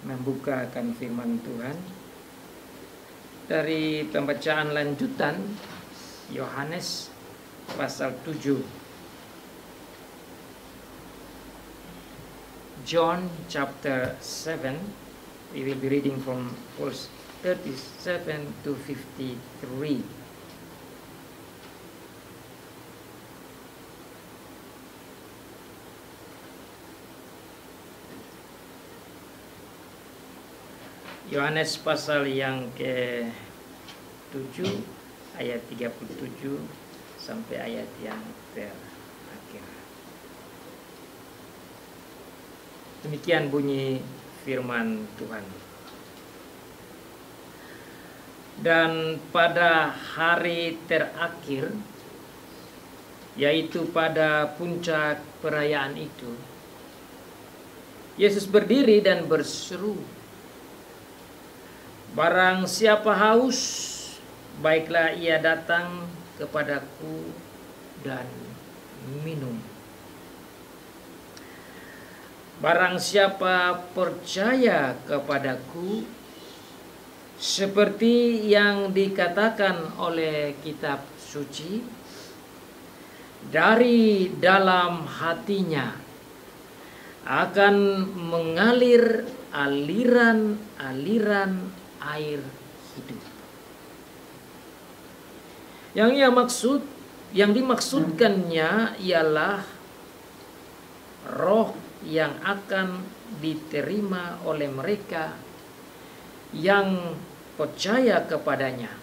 membukakan firman Tuhan dari pembacaan lanjutan Yohanes pasal 7. John chapter 7, we will be reading from verse 37 to 53. Yohanes pasal yang ke-7 ayat 37 sampai ayat yang terakhir. Demikian bunyi firman Tuhan. Dan pada hari terakhir, yaitu pada puncak perayaan itu, Yesus berdiri dan berseru, "Barang siapa haus, baiklah ia datang kepadaku dan minum. Barang siapa percaya kepadaku, seperti yang dikatakan oleh kitab suci, dari dalam hatinya akan mengalir aliran-aliran air hidup." Yang dimaksudkannya ialah roh yang akan diterima oleh mereka yang percaya kepadanya.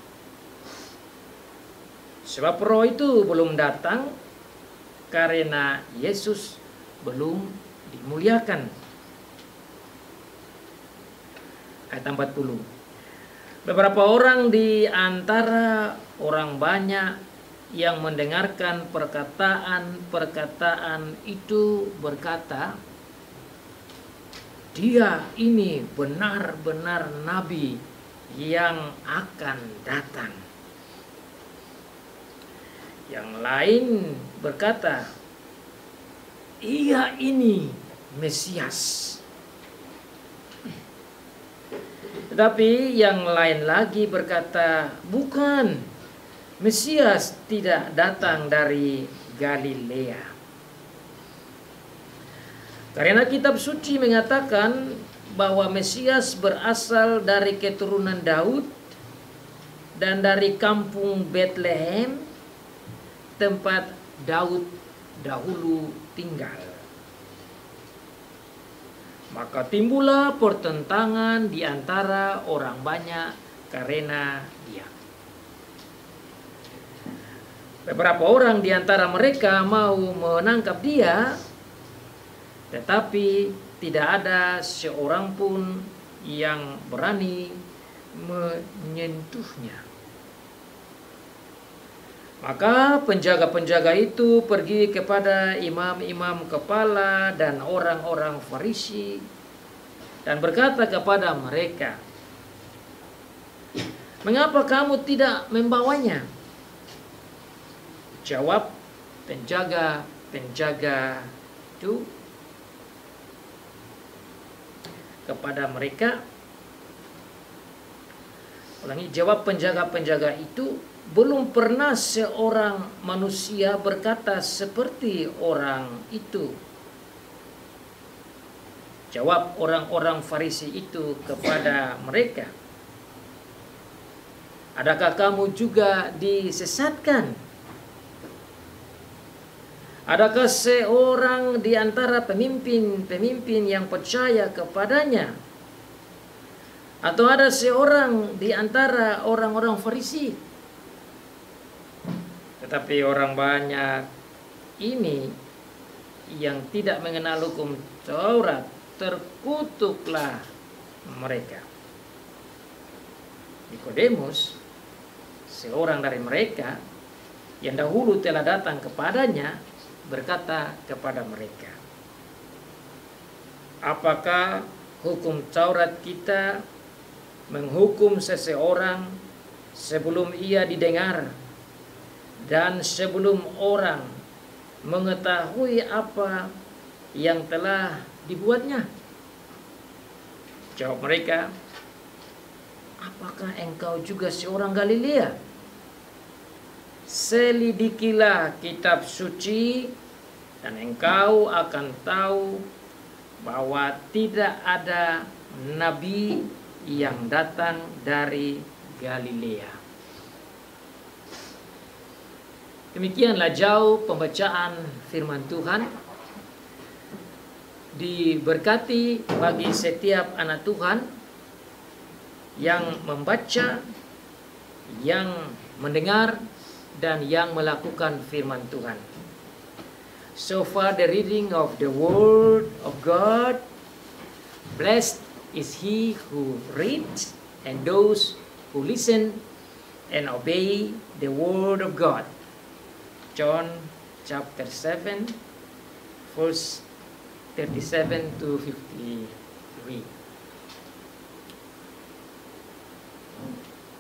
Sebab roh itu belum datang karena Yesus belum dimuliakan. Ayat 40. Beberapa orang di antara orang banyak yang mendengarkan perkataan-perkataan itu berkata, "Dia ini benar-benar nabi yang akan datang." Yang lain berkata, "Ia ini Mesias." Tetapi yang lain lagi berkata, "Bukan, Mesias tidak datang dari Galilea." Karena kitab suci mengatakan bahwa Mesias berasal dari keturunan Daud dan dari kampung Bethlehem, tempat Daud dahulu tinggal. Maka timbullah pertentangan di antara orang banyak karena dia. Beberapa orang di antara mereka mau menangkap dia, tetapi tidak ada seorang pun yang berani menyentuhnya. Maka penjaga-penjaga itu pergi kepada imam-imam kepala dan orang-orang Farisi dan berkata kepada mereka, "Mengapa kamu tidak membawanya?" Jawab penjaga-penjaga itu kepada mereka. Jawab penjaga-penjaga itu, "Belum pernah seorang manusia berkata seperti orang itu." Jawab orang-orang Farisi itu kepada mereka, "Adakah kamu juga disesatkan? Adakah seorang di antara pemimpin-pemimpin yang percaya kepadanya? Atau ada seorang di antara orang-orang Farisi?" Tetapi orang banyak ini yang tidak mengenal hukum Taurat terkutuklah mereka. Nikodemus, seorang dari mereka yang dahulu telah datang kepadanya, berkata kepada mereka, "Apakah hukum Taurat kita menghukum seseorang sebelum ia didengar dan sebelum orang mengetahui apa yang telah dibuatnya?" Jawab mereka, apakah engkau juga seorang Galilea? Selidikilah kitab suci dan engkau akan tahu bahwa tidak ada nabi yang datang dari Galilea. Demikianlah jauh pembacaan firman Tuhan. Diberkati bagi setiap anak Tuhan yang membaca, yang mendengar, dan yang melakukan firman Tuhan. So far the reading of the Word of God. Blessed is he who reads and those who listen and obey the Word of God. John chapter 7, verse 37 to 53.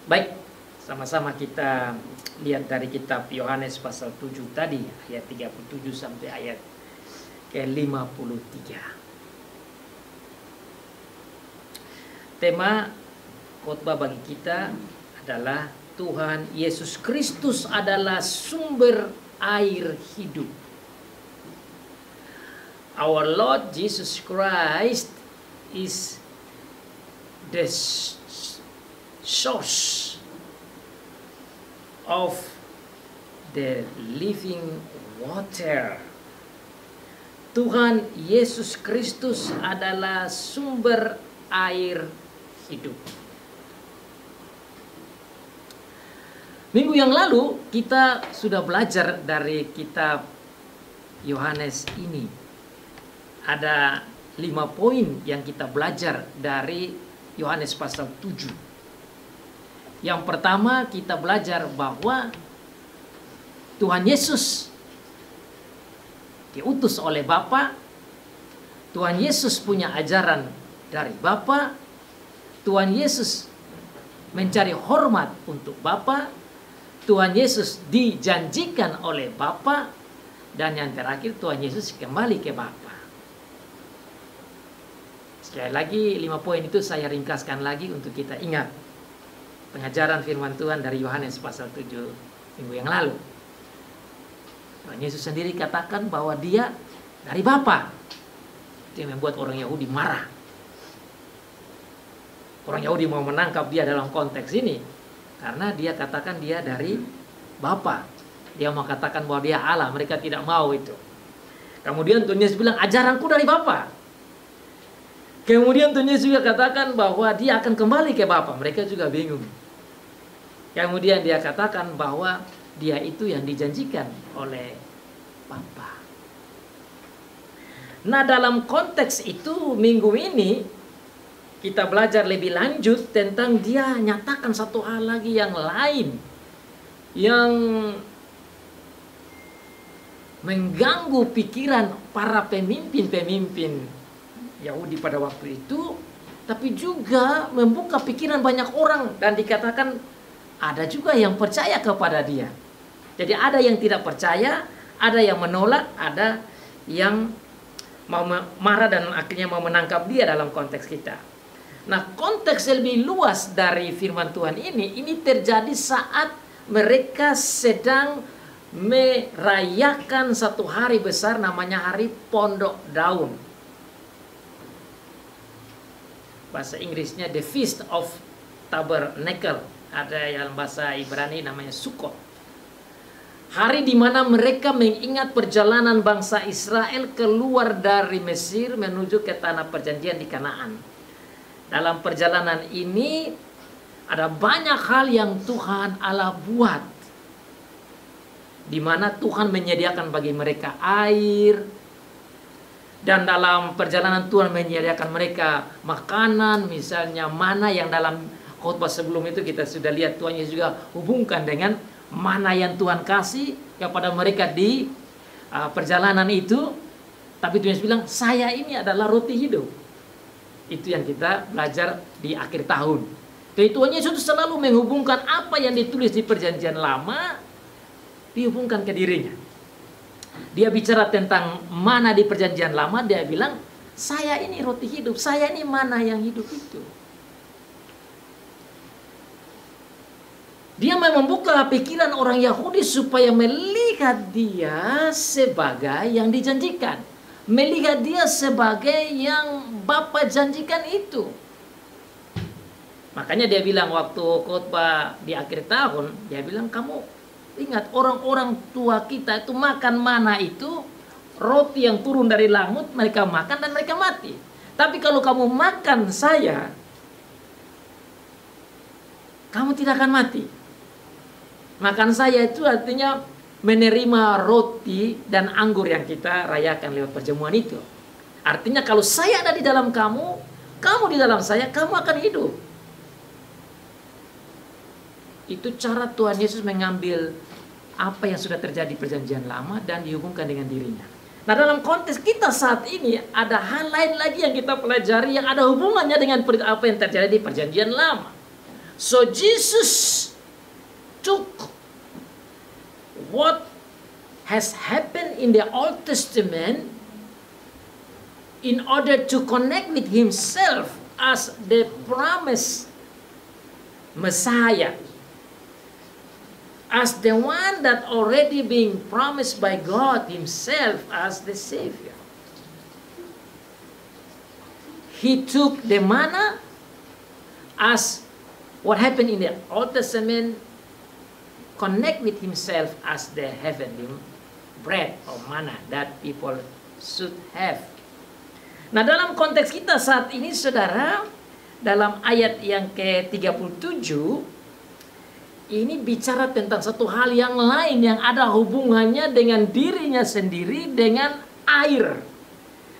Baik, sama-sama kita lihat dari kitab Yohanes pasal 7 tadi, ayat 37 sampai ayat ke-53. Tema khotbah bagi kita adalah Tuhan Yesus Kristus adalah sumber air hidup. Our Lord Jesus Christ is the source of the living water. Tuhan Yesus Kristus adalah sumber air hidup. Minggu yang lalu kita sudah belajar dari kitab Yohanes ini. Ada 5 poin yang kita belajar dari Yohanes pasal 7. Yang pertama kita belajar bahwa Tuhan Yesus diutus oleh Bapa. Tuhan Yesus punya ajaran dari Bapa. Tuhan Yesus mencari hormat untuk Bapa. Tuhan Yesus dijanjikan oleh Bapa, dan yang terakhir Tuhan Yesus kembali ke Bapa. Sekali lagi 5 poin itu saya ringkaskan lagi untuk kita ingat pengajaran firman Tuhan dari Yohanes pasal 7 minggu yang lalu. Tuhan Yesus sendiri katakan bahwa dia dari Bapa. Itu yang membuat orang Yahudi marah. Orang Yahudi mau menangkap dia dalam konteks ini karena dia katakan dia dari Bapa. Dia mau katakan bahwa dia Allah. Mereka tidak mau itu. Kemudian Tuhan Yesus bilang, ajaranku dari Bapa. Kemudian Tuhan Yesus juga katakan bahwa dia akan kembali ke Bapa. Mereka juga bingung. Kemudian dia katakan bahwa dia itu yang dijanjikan oleh Bapa. Nah, dalam konteks itu minggu ini kita belajar lebih lanjut tentang dia nyatakan satu hal lagi yang lain yang mengganggu pikiran para pemimpin-pemimpin Yahudi pada waktu itu, tapi juga membuka pikiran banyak orang, dan dikatakan ada juga yang percaya kepada dia. Jadi ada yang tidak percaya, ada yang menolak, ada yang mau marah dan akhirnya mau menangkap dia dalam konteks kita. Nah, konteks lebih luas dari firman Tuhan ini terjadi saat mereka sedang merayakan satu hari besar namanya Hari Pondok Daun. Bahasa Inggrisnya The Feast of Tabernacle. Ada yang bahasa Ibrani namanya Sukkot. Hari di mana mereka mengingat perjalanan bangsa Israel keluar dari Mesir menuju ke tanah perjanjian di Kanaan. Dalam perjalanan ini ada banyak hal yang Tuhan Allah buat, di mana Tuhan menyediakan bagi mereka air, dan dalam perjalanan Tuhan menyediakan mereka makanan, misalnya mana yang dalam khotbah sebelum itu kita sudah lihat Tuhan Yesus juga hubungkan dengan mana yang Tuhan kasih kepada mereka di perjalanan itu. Tapi Tuhan Yesus bilang, saya ini adalah roti hidup. Itu yang kita belajar di akhir tahun. Jadi Tuhan Yesus selalu menghubungkan apa yang ditulis di perjanjian lama, dihubungkan ke dirinya. Dia bicara tentang mana di perjanjian lama, dia bilang Saya ini roti hidup, saya ini mana yang hidup itu. Dia membuka pikiran orang Yahudi supaya melihat dia sebagai yang dijanjikan. Melihat dia sebagai yang Bapa janjikan itu. Makanya dia bilang waktu khotbah di akhir tahun, dia bilang, kamu ingat orang-orang tua kita itu makan mana itu, roti yang turun dari langit, mereka makan dan mereka mati. Tapi kalau kamu makan saya, kamu tidak akan mati. Makan saya itu artinya menerima roti dan anggur yang kita rayakan lewat perjamuan itu. Artinya kalau saya ada di dalam kamu, kamu di dalam saya, kamu akan hidup. Itu cara Tuhan Yesus mengambil apa yang sudah terjadi di perjanjian lama dan dihubungkan dengan dirinya. Nah, dalam konteks kita saat ini ada hal lain lagi yang kita pelajari yang ada hubungannya dengan apa yang terjadi di perjanjian lama. So Jesus took what has happened in the Old Testament in order to connect with himself as the promised Messiah, as the one that already being promised by God himself as the Savior. He took the manna as what happened in the Old Testament, connect with himself as the heavenly bread or manna that people should have. Nah, dalam konteks kita saat ini, saudara, dalam ayat yang ke-37, ini bicara tentang satu hal yang lain yang ada hubungannya dengan dirinya sendiri, dengan air.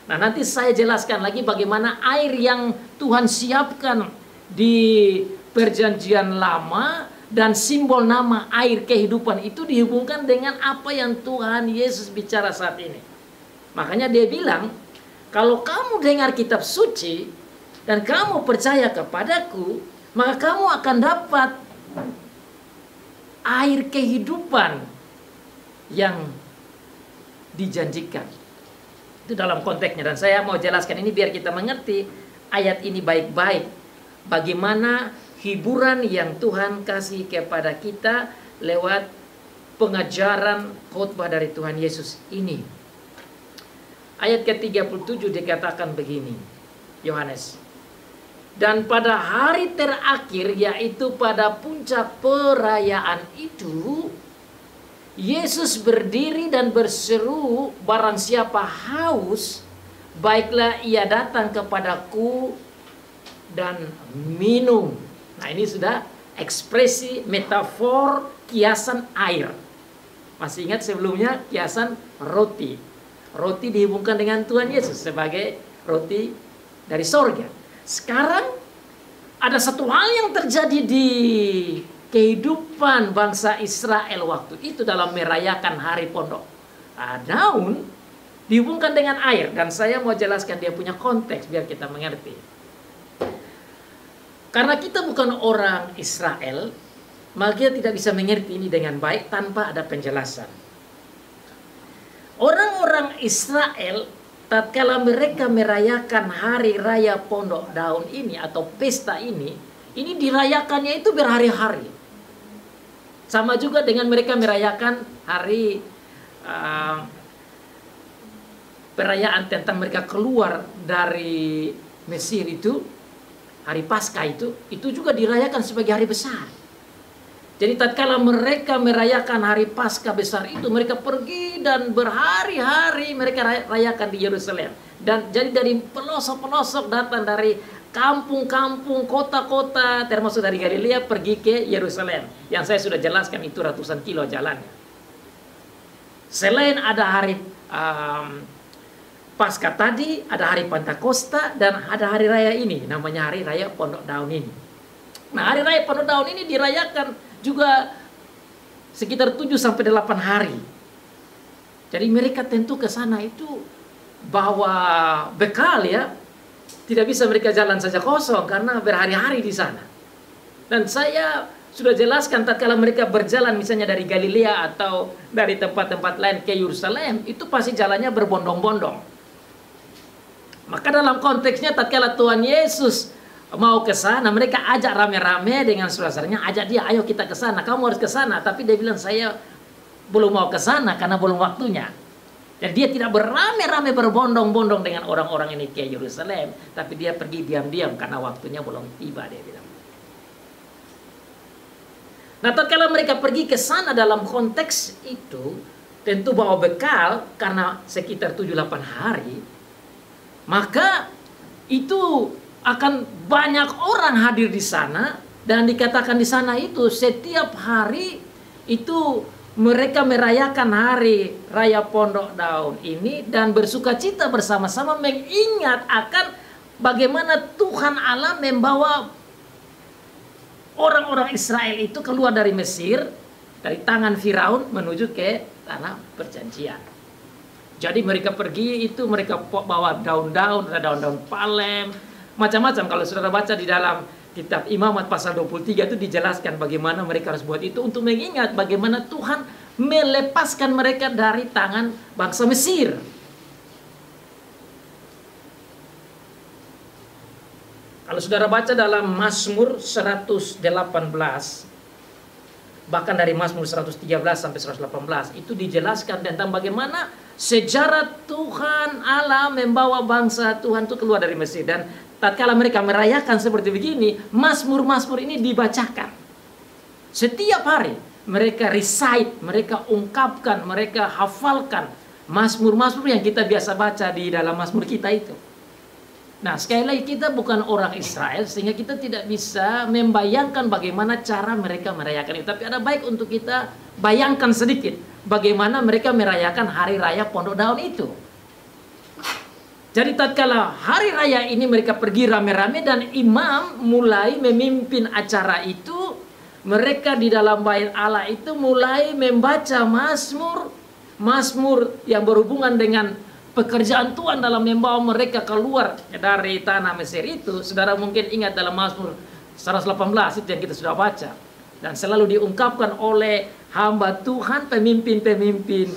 Nah, nanti saya jelaskan lagi bagaimana air yang Tuhan siapkan di perjanjian lama dan simbol nama air kehidupan itu dihubungkan dengan apa yang Tuhan Yesus bicara saat ini. Makanya dia bilang, kalau kamu dengar kitab suci dan kamu percaya kepadaku, maka kamu akan dapat air kehidupan yang dijanjikan. Itu dalam konteksnya, dan saya mau jelaskan ini biar kita mengerti ayat ini baik-baik. Bagaimana hiburan yang Tuhan kasih kepada kita lewat pengajaran khotbah dari Tuhan Yesus ini. Ayat ke-37 dikatakan begini, Yohanes. Dan pada hari terakhir, yaitu pada puncak perayaan itu, Yesus berdiri dan berseru, barang siapa haus, baiklah ia datang kepadaku dan minum. Nah, ini sudah ekspresi, metafor, kiasan air. Masih ingat sebelumnya kiasan roti. Roti dihubungkan dengan Tuhan Yesus sebagai roti dari sorga. Sekarang ada satu hal yang terjadi di kehidupan bangsa Israel waktu itu dalam merayakan hari pondok. Daun dihubungkan dengan air, dan saya mau jelaskan dia punya konteks biar kita mengerti. Karena kita bukan orang Israel, maka kita tidak bisa mengerti ini dengan baik tanpa ada penjelasan. Orang-orang Israel tatkala mereka merayakan hari raya pondok daun ini atau pesta ini dirayakannya itu berhari-hari. Sama juga dengan mereka merayakan hari perayaan tentang mereka keluar dari Mesir itu, hari Paskah itu juga dirayakan sebagai hari besar. Jadi tatkala mereka merayakan hari Paskah besar itu, mereka pergi dan berhari-hari mereka rayakan di Yerusalem. Dan jadi dari pelosok-pelosok datang dari kampung-kampung, kota-kota, termasuk dari Galilea pergi ke Yerusalem. Yang saya sudah jelaskan itu ratusan kilo jalannya. Selain ada hari Paskah tadi, ada hari Pentakosta, dan ada hari raya ini, namanya hari raya Pondok Daun ini. Nah, hari raya Pondok Daun ini dirayakan juga sekitar 7-8 hari. Jadi mereka tentu ke sana itu bawa bekal ya. Tidak bisa mereka jalan saja kosong karena berhari-hari di sana. Dan saya sudah jelaskan tatkala mereka berjalan misalnya dari Galilea atau dari tempat-tempat lain ke Yerusalem, itu pasti jalannya berbondong-bondong. Maka dalam konteksnya tatkala Tuhan Yesus mau ke sana, mereka ajak rame-rame dengan saudara-saudaranya, ajak dia, ayo kita ke sana, kamu harus ke sana. Tapi dia bilang, saya belum mau ke sana karena belum waktunya. Jadi dia tidak beramai-ramai berbondong-bondong dengan orang-orang ini ke Yerusalem, tapi dia pergi diam-diam karena waktunya belum tiba, dia bilang. Nah, tatkala mereka pergi ke sana dalam konteks itu, tentu bawa bekal karena sekitar 7-8 hari, maka itu akan banyak orang hadir di sana, dan dikatakan di sana itu setiap hari itu mereka merayakan hari raya Pondok Daun ini dan bersuka cita bersama-sama mengingat akan bagaimana Tuhan Allah membawa orang-orang Israel itu keluar dari Mesir, dari tangan Firaun menuju ke tanah perjanjian. Jadi mereka pergi itu, mereka bawa daun-daun, ada daun-daun palem, macam-macam. Kalau saudara baca di dalam kitab Imamat pasal 23 itu dijelaskan bagaimana mereka harus buat itu untuk mengingat bagaimana Tuhan melepaskan mereka dari tangan bangsa Mesir. Kalau saudara baca dalam Mazmur 118, bahkan dari Mazmur 113 sampai 118, itu dijelaskan tentang bagaimana sejarah Tuhan Allah membawa bangsa Tuhan itu keluar dari Mesir. Dan tatkala mereka merayakan seperti begini, Mazmur-Mazmur ini dibacakan. Setiap hari mereka recite, mereka ungkapkan, mereka hafalkan Mazmur-Mazmur yang kita biasa baca di dalam Mazmur kita itu. Nah, sekali lagi kita bukan orang Israel sehingga kita tidak bisa membayangkan bagaimana cara mereka merayakan itu. Tapi ada baik untuk kita bayangkan sedikit bagaimana mereka merayakan hari raya Pondok Daun itu. Jadi tatkala hari raya ini mereka pergi rame-rame dan imam mulai memimpin acara itu, mereka di dalam bait Allah itu mulai membaca Mazmur yang berhubungan dengan pekerjaan Tuhan dalam membawa mereka keluar dari tanah Mesir itu. Saudara mungkin ingat dalam Mazmur 118 itu yang kita sudah baca. Dan selalu diungkapkan oleh hamba Tuhan, pemimpin-pemimpin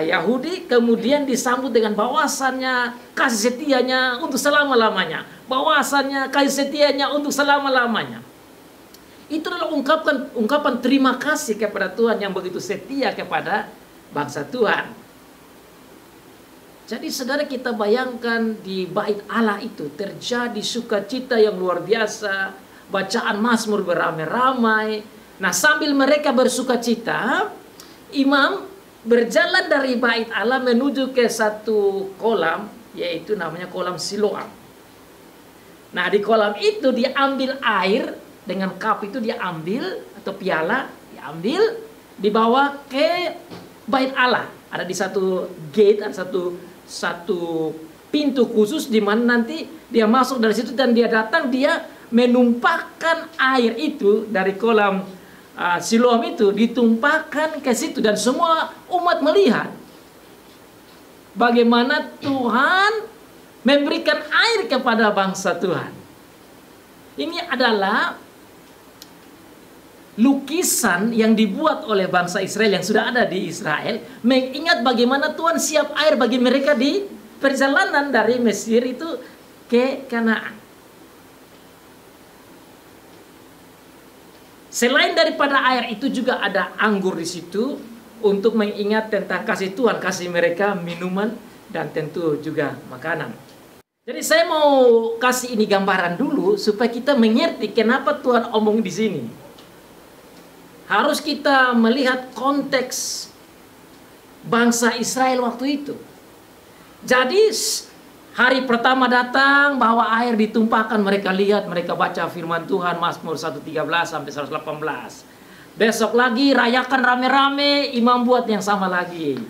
Yahudi, kemudian disambut dengan bahwasannya kasih setianya untuk selama-lamanya. Bahwasannya kasih setianya untuk selama-lamanya. Itu adalah ungkapan terima kasih kepada Tuhan yang begitu setia kepada bangsa Tuhan. Jadi saudara, kita bayangkan di bait Allah itu terjadi sukacita yang luar biasa, bacaan Mazmur beramai-ramai. Nah, sambil mereka bersukacita, imam berjalan dari bait Allah menuju ke satu kolam, yaitu namanya kolam Siloam. Nah, di kolam itu diambil air dengan cup itu, diambil atau piala diambil, dibawa ke bait Allah. Ada di satu gate, ada satu pintu khusus di mana nanti dia masuk dari situ dan dia datang, dia menumpahkan air itu dari kolam Siloam itu, ditumpahkan ke situ dan semua umat melihat bagaimana Tuhan memberikan air kepada bangsa Tuhan. Ini adalah lukisan yang dibuat oleh bangsa Israel yang sudah ada di Israel, mengingat bagaimana Tuhan siap air bagi mereka di perjalanan dari Mesir itu ke Kanaan. Selain daripada air itu juga ada anggur di situ untuk mengingat tentang kasih Tuhan, kasih mereka minuman dan tentu juga makanan. Jadi saya mau kasih ini gambaran dulu supaya kita mengerti kenapa Tuhan omong di sini. Harus kita melihat konteks bangsa Israel waktu itu. Jadi hari pertama datang bahwa air ditumpahkan, mereka lihat, mereka baca firman Tuhan Mazmur 113 sampai 118. Besok lagi rayakan rame-rame, imam buat yang sama lagi.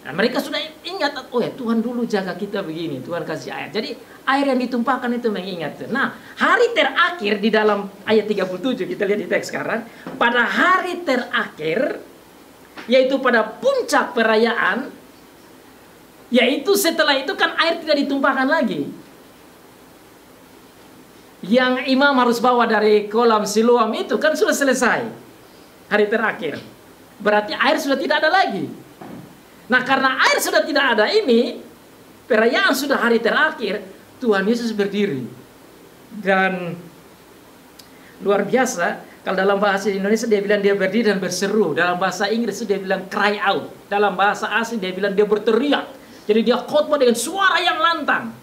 Nah, mereka sudah ingat, oh ya Tuhan dulu jaga kita begini, Tuhan kasih air. Jadi air yang ditumpahkan itu mengingat. Nah, hari terakhir di dalam ayat 37, kita lihat di teks sekarang. Pada hari terakhir, yaitu pada puncak perayaan, yaitu setelah itu kan air tidak ditumpahkan lagi. Yang imam harus bawa dari kolam Siloam itu kan sudah selesai. Hari terakhir. Berarti air sudah tidak ada lagi. Nah, karena air sudah tidak ada ini, perayaan sudah hari terakhir, Tuhan Yesus berdiri. Dan luar biasa, kalau dalam bahasa Indonesia dia bilang dia berdiri dan berseru. Dalam bahasa Inggris dia bilang cry out. Dalam bahasa asing dia bilang dia berteriak. Jadi dia khotbah dengan suara yang lantang.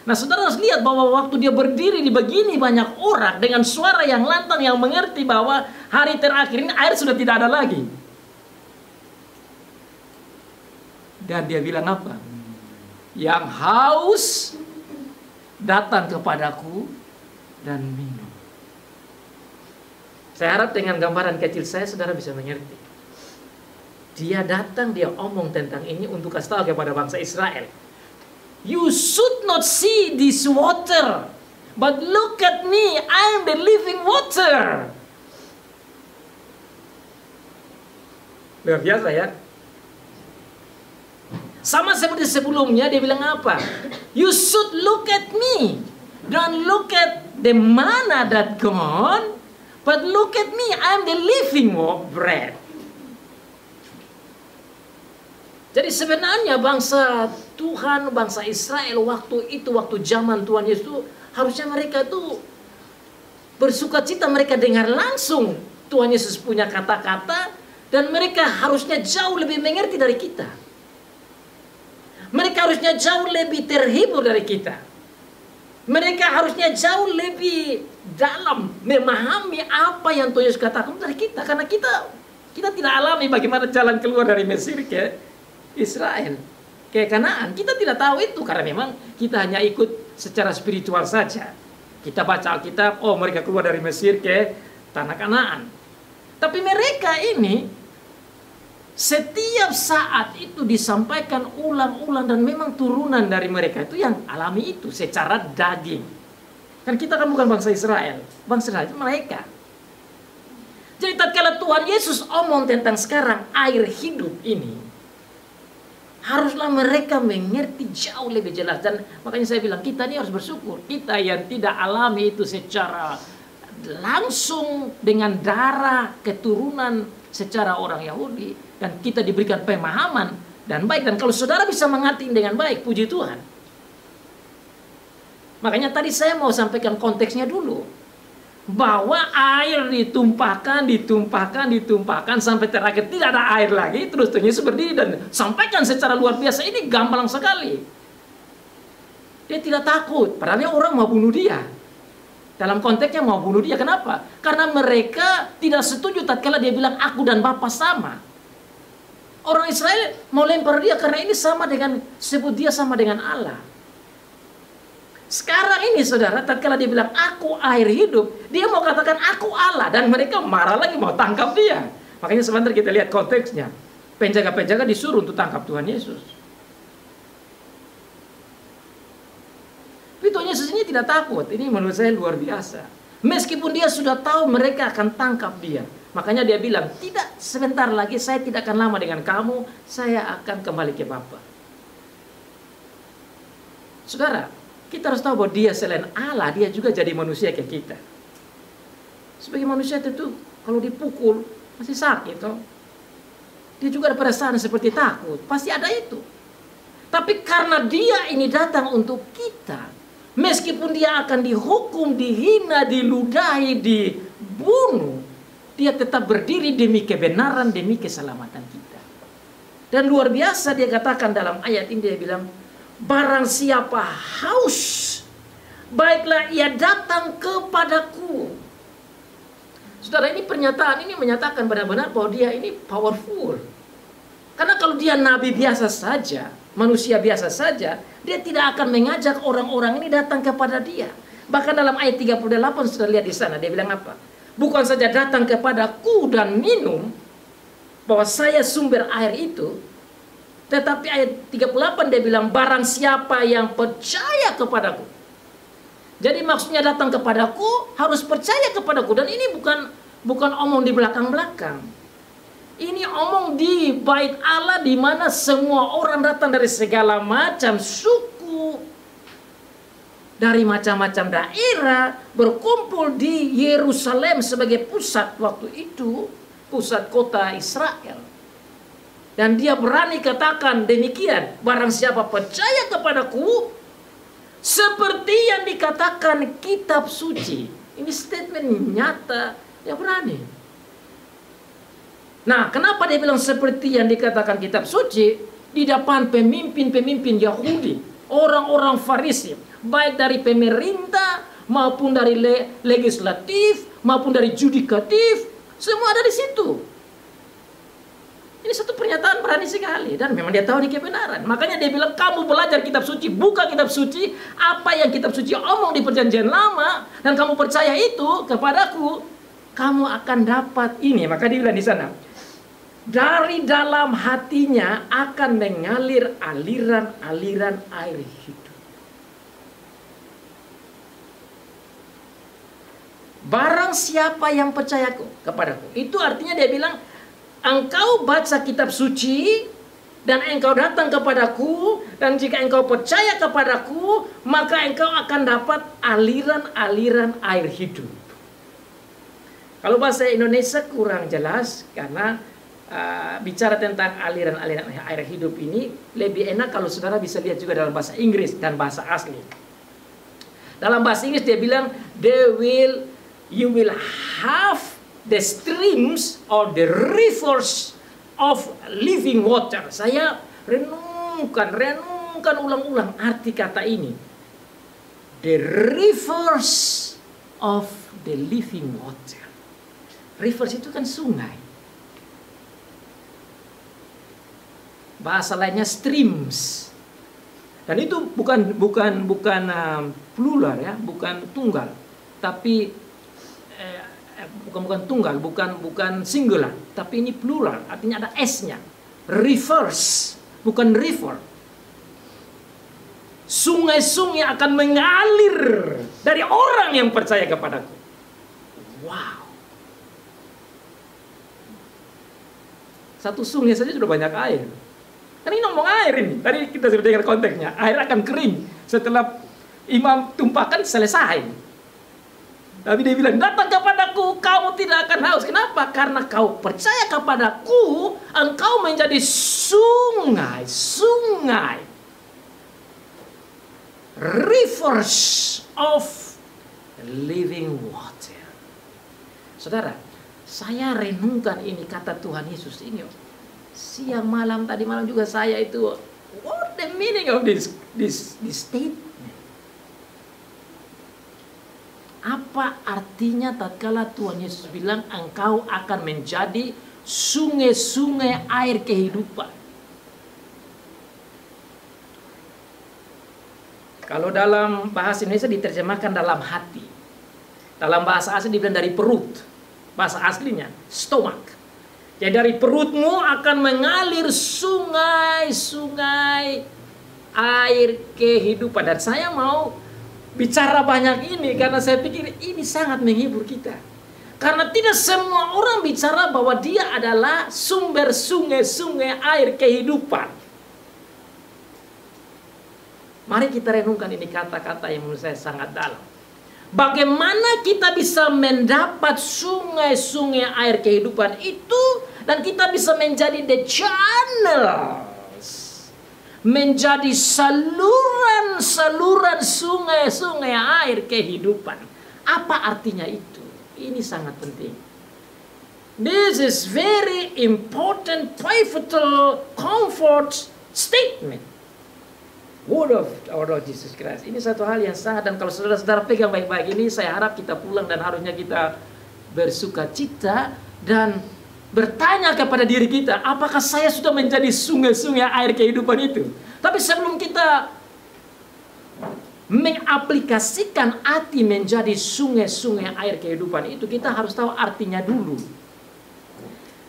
Nah, saudara harus lihat bahwa waktu dia berdiri di begini banyak orang dengan suara yang lantang yang mengerti bahwa hari terakhir ini air sudah tidak ada lagi. Dan dia bilang apa? Yang haus datang kepadaku dan minum. Saya harap dengan gambaran kecil saya saudara bisa mengerti. Dia datang, dia omong tentang ini untuk kasih tahu kepada bangsa Israel. You should not see this water, but look at me, I am the living water. Luar biasa ya. Sama seperti sebelumnya dia bilang apa? You should look at me. Don't look at the manna that gone, but look at me, I am the living bread. Jadi sebenarnya bangsa Tuhan, bangsa Israel waktu itu, waktu zaman Tuhan Yesus itu, harusnya mereka itu bersuka cita, mereka dengar langsung Tuhan Yesus punya kata-kata, dan mereka harusnya jauh lebih mengerti dari kita. Mereka harusnya jauh lebih terhibur dari kita. Mereka harusnya jauh lebih dalam memahami apa yang Tuhan Yesus katakan dari kita. Karena kita tidak alami bagaimana jalan keluar dari Mesir ke Israel, ke Kanaan. Kita tidak tahu itu karena memang kita hanya ikut secara spiritual saja. Kita baca Alkitab, oh mereka keluar dari Mesir ke tanah Kanaan. Tapi mereka ini setiap saat itu disampaikan ulang-ulang, dan memang turunan dari mereka itu yang alami itu secara daging. Kan kita kan bukan bangsa Israel, bangsa Israel itu mereka. Jadi tatkala Tuhan Yesus omong tentang sekarang air hidup ini, haruslah mereka mengerti jauh lebih jelas. Dan makanya saya bilang kita ini harus bersyukur. Kita yang tidak alami itu secara langsung dengan darah keturunan secara orang Yahudi, dan kita diberikan pemahaman dan baik. Dan kalau saudara bisa mengerti dengan baik, puji Tuhan. Makanya tadi saya mau sampaikan konteksnya dulu. Bahwa air ditumpahkan sampai terakhir tidak ada air lagi. Terus Tuhan Yesus berdiri dan sampaikan secara luar biasa. Ini gamblang sekali. Dia tidak takut, padahal orang mau bunuh dia. Dalam konteksnya mau bunuh dia, kenapa? Karena mereka tidak setuju tatkala dia bilang aku dan Bapa sama. Orang Israel mau lempar dia karena ini sama dengan, sebut dia sama dengan Allah. Sekarang ini saudara, tatkala dia bilang aku air hidup, dia mau katakan aku Allah, dan mereka marah lagi mau tangkap dia. Makanya sebentar kita lihat konteksnya. Penjaga-penjaga disuruh untuk tangkap Tuhan Yesus. Tapi Tuhan Yesus ini tidak takut. Ini menurut saya luar biasa. Meskipun dia sudah tahu mereka akan tangkap dia, makanya dia bilang, tidak, sebentar lagi saya tidak akan lama dengan kamu, saya akan kembali ke Bapa. Saudara, kita harus tahu bahwa dia selain Allah, dia juga jadi manusia kayak kita. Sebagai manusia itu kalau dipukul masih sakit toh. Dia juga ada perasaan seperti takut, pasti ada itu. Tapi karena dia ini datang untuk kita, meskipun dia akan dihukum, dihina, diludahi, dibunuh, dia tetap berdiri demi kebenaran, demi keselamatan kita. Dan luar biasa dia katakan dalam ayat ini, dia bilang, barang siapa haus, baiklah ia datang kepadaku. Saudara, ini pernyataan ini menyatakan benar-benar bahwa dia ini powerful. Karena kalau dia nabi biasa saja, manusia biasa saja, dia tidak akan mengajak orang-orang ini datang kepada dia. Bahkan dalam ayat 38 sudah lihat di sana, dia bilang apa? Bukan saja datang kepadaku dan minum, bahwa saya sumber air itu, tetapi ayat 38 dia bilang barang siapa yang percaya kepadaku. Jadi maksudnya datang kepadaku harus percaya kepadaku, dan ini bukan omong di belakang-belakang. Ini omong di bait Allah di mana semua orang datang dari segala macam suku, dari macam-macam daerah berkumpul di Yerusalem sebagai pusat waktu itu, pusat kota Israel. Dan dia berani katakan demikian, barang siapa percaya kepadaku, seperti yang dikatakan kitab suci. Ini statement nyata, dia berani. Nah, kenapa dia bilang seperti yang dikatakan kitab suci? Di depan pemimpin-pemimpin Yahudi, orang-orang Farisi, baik dari pemerintah maupun dari legislatif maupun dari judikatif, semua ada di situ. Ini satu pernyataan berani sekali, dan memang dia tahu ini kebenaran. Makanya dia bilang, kamu belajar kitab suci, buka kitab suci, apa yang kitab suci omong di perjanjian lama, dan kamu percaya itu kepadaku, kamu akan dapat ini. Maka dia bilang di sana, dari dalam hatinya akan mengalir aliran-aliran air hidup. Barang siapa yang percayaku kepadaku. Itu artinya dia bilang, engkau baca kitab suci dan engkau datang kepadaku, dan jika engkau percaya kepadaku, maka engkau akan dapat aliran-aliran air hidup. Kalau bahasa Indonesia kurang jelas karena bicara tentang aliran-aliran air hidup ini lebih enak kalau saudara bisa lihat juga dalam bahasa Inggris dan bahasa asli. Dalam bahasa Inggris dia bilang, you will have the streams or the rivers of living water. Saya renungkan ulang-ulang arti kata ini. The rivers of the living water. Rivers itu kan sungai. Bahasa lainnya streams. Dan itu bukan plural ya, bukan tunggal. Tapi bukan tunggal, bukan singular, tapi ini plural, artinya ada s-nya. Rivers, bukan river. Sungai-sungai akan mengalir dari orang yang percaya kepadaku. Wow. Satu sungai saja sudah banyak air. Kan ini ngomong air ini. Tadi kita sudah dengar konteksnya. Air akan kering setelah imam tumpahkan selesai. Tapi dia bilang, datang kepadaku, kamu tidak akan haus. Kenapa? Karena kau percaya kepadaku, engkau menjadi sungai. Rivers of living water. Saudara, saya renungkan ini kata Tuhan Yesus ini. Siang malam, tadi malam juga saya itu, what the meaning of this statement? Apa artinya tatkala Tuhan Yesus bilang engkau akan menjadi sungai-sungai air kehidupan? Kalau dalam bahasa Indonesia diterjemahkan dalam hati. Dalam bahasa asli dibilang dari perut. Bahasa aslinya stomach. Jadi dari perutmu akan mengalir sungai-sungai air kehidupan. Dan saya mau bicara banyak ini karena saya pikir ini sangat menghibur kita. Karena tidak semua orang bicara bahwa dia adalah sumber sungai-sungai air kehidupan. Mari kita renungkan ini kata-kata yang menurut saya sangat dalam. Bagaimana kita bisa mendapat sungai-sungai air kehidupan itu, dan kita bisa menjadi the channels, menjadi saluran-saluran sungai-sungai air kehidupan. Apa artinya itu? Ini sangat penting. This is very important, pivotal, comfort statement. Word of our Lord Jesus Christ. Ini satu hal yang sangat, dan kalau saudara-saudara pegang baik-baik ini, saya harap kita pulang dan harusnya kita bersuka cita dan bertanya kepada diri kita, apakah saya sudah menjadi sungai-sungai air kehidupan itu? Tapi sebelum kita mengaplikasikan arti menjadi sungai-sungai air kehidupan itu, kita harus tahu artinya dulu.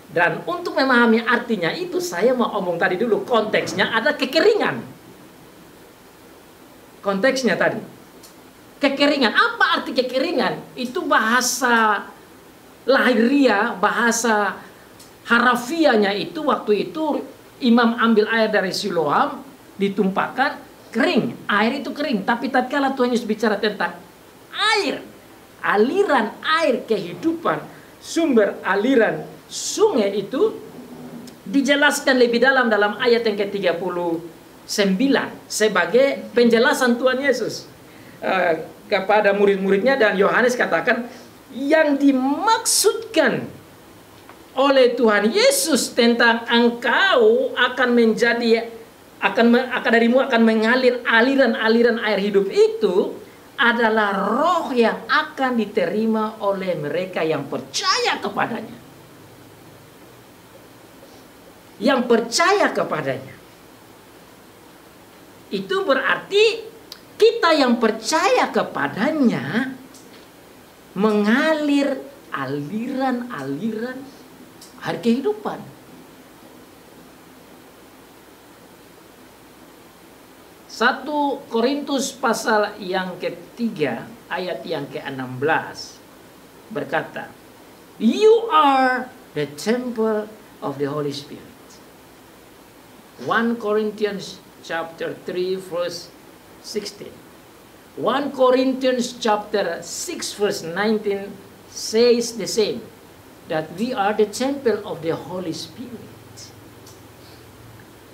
Dan untuk memahami artinya itu, saya mau omong tadi dulu, konteksnya ada kekeringan. Konteksnya tadi, kekeringan. Apa arti kekeringan? Itu bahasa lahiriah, bahasa harafiahnya itu waktu itu imam ambil air dari Siloam, ditumpahkan, kering. Air itu kering. Tapi tatkala Tuhan Yesus bicara tentang air, aliran air kehidupan, sumber aliran sungai itu, dijelaskan lebih dalam ayat yang ke-39 sebagai penjelasan Tuhan Yesus kepada murid-muridnya. Dan Yohanes katakan yang dimaksudkan oleh Tuhan Yesus tentang engkau akan menjadi darimu akan mengalir aliran-aliran air hidup itu adalah roh yang akan diterima oleh mereka yang percaya kepadanya. Yang percaya kepadanya. Itu berarti kita yang percaya kepadanya mengalir aliran-aliran air kehidupan. Satu Korintus pasal yang ketiga ayat yang ke-16 berkata, you are the temple of the Holy Spirit. 1 Corinthians chapter 3 verse 16. 1 Corinthians chapter 6 verse 19 says the same, that we are the temple of the Holy Spirit.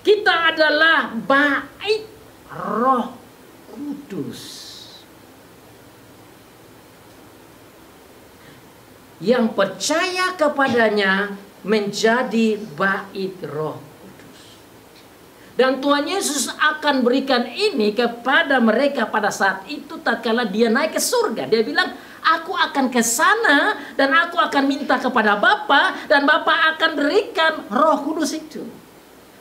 Kita adalah bait Roh Kudus. Yang percaya kepadanya menjadi bait Roh Kudus. Dan Tuhan Yesus akan berikan ini kepada mereka pada saat itu tatkala dia naik ke surga. Dia bilang, aku akan ke sana dan aku akan minta kepada Bapa dan Bapa akan berikan Roh Kudus itu.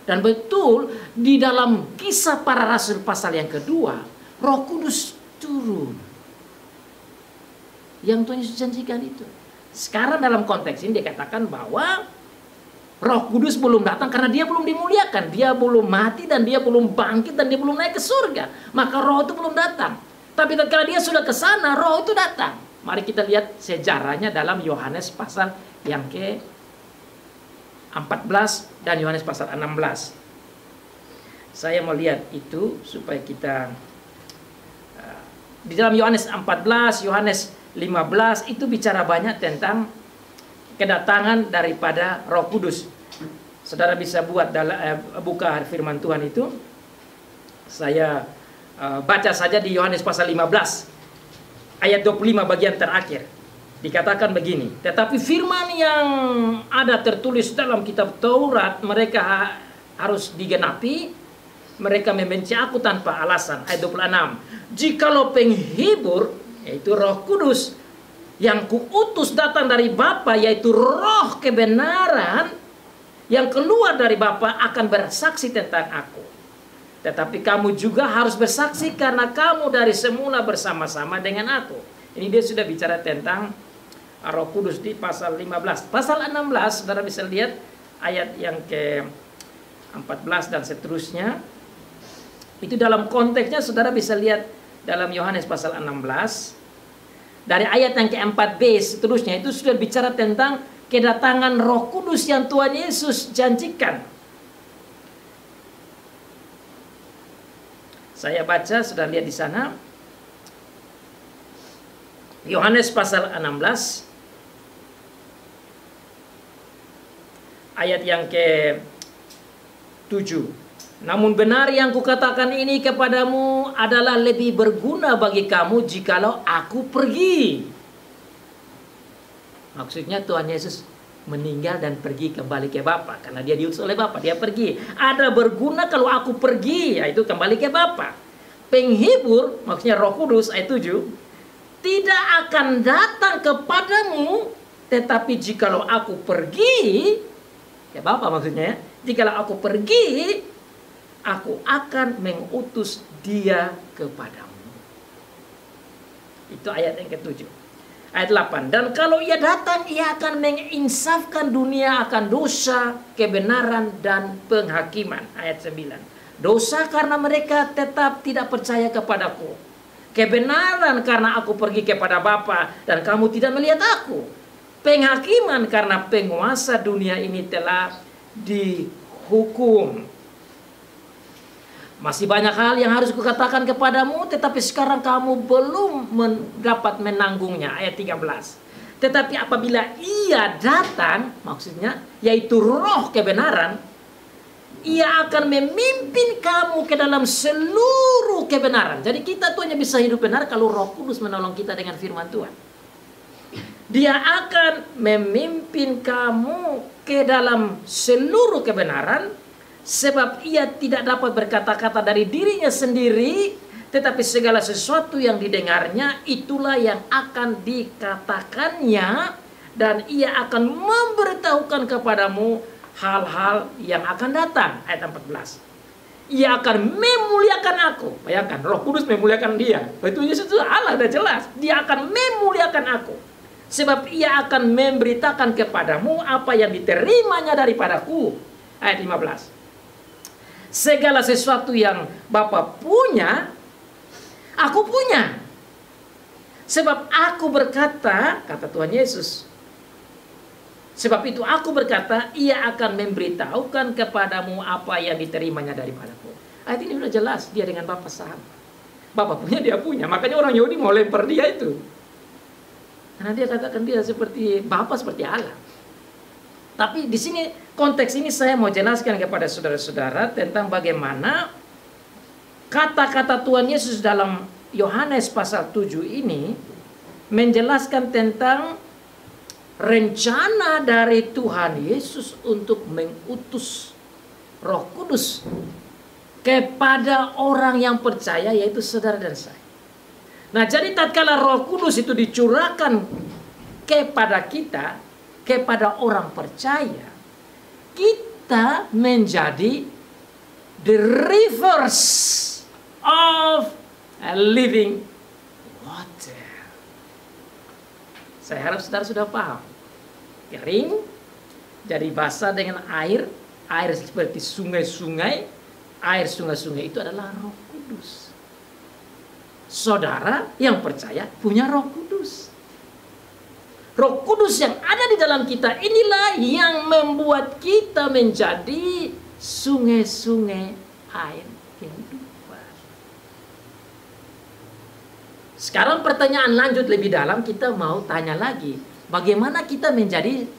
Dan betul di dalam Kisah Para Rasul pasal yang kedua, Roh Kudus turun. Yang Tuhan Yesus janjikan itu. Sekarang dalam konteks ini dia katakan bahwa Roh Kudus belum datang karena dia belum dimuliakan. Dia belum mati dan dia belum bangkit dan dia belum naik ke surga. Maka Roh itu belum datang. Tapi ketika dia sudah ke sana, Roh itu datang. Mari kita lihat sejarahnya dalam Yohanes pasal yang ke-14 dan Yohanes pasal 16. Saya mau lihat itu supaya kita di dalam Yohanes 14, Yohanes 15 itu bicara banyak tentang kedatangan daripada Roh Kudus. Saudara bisa buka firman Tuhan itu. Saya baca saja di Yohanes pasal 15 ayat 25 bagian terakhir. Dikatakan begini, tetapi firman yang ada tertulis dalam kitab Taurat mereka harus digenapi. Mereka membenci aku tanpa alasan. Ayat 26. Jikalau penghibur, yaitu Roh Kudus, yang kuutus datang dari Bapa, yaitu Roh kebenaran, yang keluar dari Bapa akan bersaksi tentang aku. Tetapi kamu juga harus bersaksi karena kamu dari semula bersama-sama dengan aku. Ini dia sudah bicara tentang Roh Kudus di pasal 15. Pasal 16, saudara bisa lihat ayat yang ke-14 dan seterusnya. Itu dalam konteksnya saudara bisa lihat dalam Yohanes pasal 16. Dari ayat yang ke-4b seterusnya itu sudah bicara tentang kedatangan Roh Kudus yang Tuhan Yesus janjikan. Saya baca, sudah lihat di sana. Yohanes pasal 16 ayat yang ke-7. Namun benar yang kukatakan ini kepadamu adalah lebih berguna bagi kamu jikalau aku pergi. Maksudnya Tuhan Yesus meninggal dan pergi kembali ke Bapa karena dia diutus oleh Bapa, dia pergi. Ada berguna kalau aku pergi, yaitu kembali ke Bapa. Penghibur, maksudnya Roh Kudus ayat 7, tidak akan datang kepadamu, tetapi jikalau aku pergi, ya Bapa maksudnya, jikalau aku pergi, aku akan mengutus dia kepadamu. Itu ayat yang ke-7. Ayat 8. Dan kalau ia datang, ia akan menginsafkan dunia akan dosa, kebenaran, dan penghakiman. Ayat 9. Dosa karena mereka tetap tidak percaya kepadaku. Kebenaran karena aku pergi kepada Bapa dan kamu tidak melihat aku. Penghakiman karena penguasa dunia ini telah dihukum. Masih banyak hal yang harus kukatakan kepadamu, tetapi sekarang kamu belum dapat menanggungnya. Ayat 13. Tetapi apabila ia datang, maksudnya yaitu roh kebenaran, ia akan memimpin kamu ke dalam seluruh kebenaran. Jadi kita tuh hanya bisa hidup benar kalau Roh Kudus menolong kita dengan firman Tuhan. Dia akan memimpin kamu ke dalam seluruh kebenaran, sebab ia tidak dapat berkata-kata dari dirinya sendiri, tetapi segala sesuatu yang didengarnya itulah yang akan dikatakannya, dan ia akan memberitahukan kepadamu hal-hal yang akan datang. Ayat 14. Ia akan memuliakan aku. Bayangkan, Roh Kudus memuliakan dia. Itu Yesus itu Allah, udah jelas. Dia akan memuliakan aku, sebab ia akan memberitakan kepadamu apa yang diterimanya daripadaku. Ayat 15. Segala sesuatu yang Bapa punya, aku punya. Sebab aku berkata, kata Tuhan Yesus, sebab itu aku berkata, ia akan memberitahukan kepadamu apa yang diterimanya daripadaku. Ayat ini sudah jelas, dia dengan Bapa sama. Bapa punya, dia punya. Makanya orang Yahudi mau lempar dia itu. Karena dia katakan dia seperti Bapa, seperti Allah. Tapi di sini, konteks ini saya mau jelaskan kepada saudara-saudara tentang bagaimana kata-kata Tuhan Yesus dalam Yohanes pasal 7 ini menjelaskan tentang rencana dari Tuhan Yesus untuk mengutus Roh Kudus kepada orang yang percaya, yaitu saudara dan saya. Nah, jadi tatkala Roh Kudus itu dicurahkan kepada kita, kepada orang percaya, kita menjadi the rivers of a living water. Saya harap saudara sudah paham. Kering, jadi basah dengan air seperti sungai-sungai. Air sungai-sungai itu adalah Roh Kudus. Saudara yang percaya punya Roh Kudus. Roh Kudus yang ada di dalam kita inilah yang membuat kita menjadi sungai-sungai air kehidupan. Sekarang pertanyaan lanjut lebih dalam, kita mau tanya lagi, bagaimana kita menjadi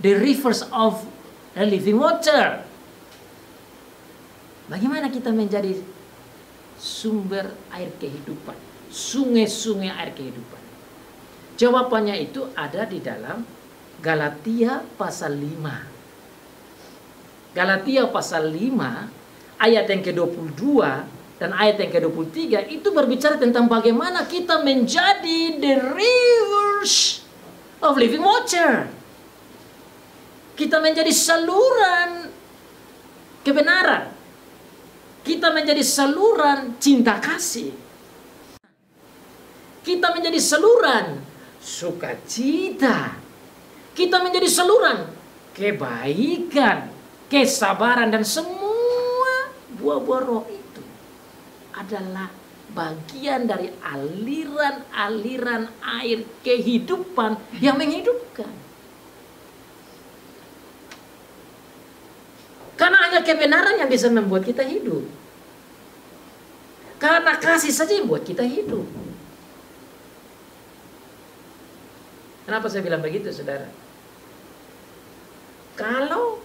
the rivers of the living water? Bagaimana kita menjadi sumber air kehidupan, sungai-sungai air kehidupan? Jawabannya itu ada di dalam Galatia pasal 5. Galatia pasal 5 ayat yang ke-22 dan ayat yang ke-23 itu berbicara tentang bagaimana kita menjadi the rivers of living water. Kita menjadi saluran kebenaran. Kita menjadi saluran cinta kasih. Kita menjadi saluran sukacita. Kita menjadi saluran kebaikan, kesabaran, dan semua buah-buah roh itu adalah bagian dari aliran-aliran air kehidupan yang menghidupkan. Karena hanya kebenaran yang bisa membuat kita hidup. Karena kasih saja yang membuat kita hidup. Kenapa saya bilang begitu, saudara? Kalau